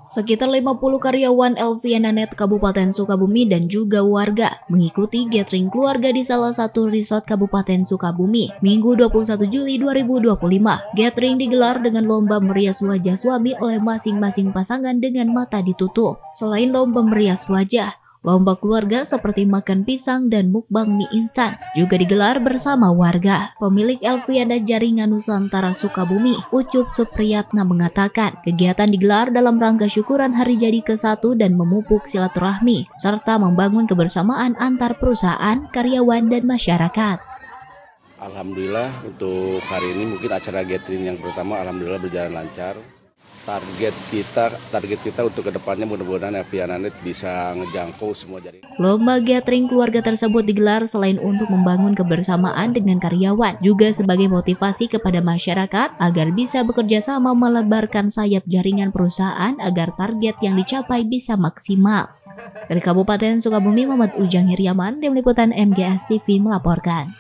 Sekitar 50 karyawan Elviananet Kabupaten Sukabumi dan juga warga mengikuti gathering keluarga di salah satu resort Kabupaten Sukabumi Minggu 21 Juli 2025. Gathering digelar dengan lomba merias wajah suami oleh masing-masing pasangan dengan mata ditutup. Selain lomba merias wajah, lomba keluarga seperti makan pisang dan mukbang mie instan juga digelar bersama warga. Pemilik Elviana Jaringan Nusantara Sukabumi, Ucup Supriyatna mengatakan, kegiatan digelar dalam rangka syukuran hari jadi ke-1 dan memupuk silaturahmi, serta membangun kebersamaan antar perusahaan, karyawan, dan masyarakat. Alhamdulillah untuk hari ini mungkin acara gathering yang pertama alhamdulillah berjalan lancar. Target kita untuk kedepannya mudah-mudahan Elviananet bisa ngejangkau semua jaringan. Lomba gathering keluarga tersebut digelar selain untuk membangun kebersamaan dengan karyawan, juga sebagai motivasi kepada masyarakat agar bisa bekerja sama melebarkan sayap jaringan perusahaan agar target yang dicapai bisa maksimal. Dari Kabupaten Sukabumi, Muhammad Ujang Hiriaman, Tim Liputan MGS TV melaporkan.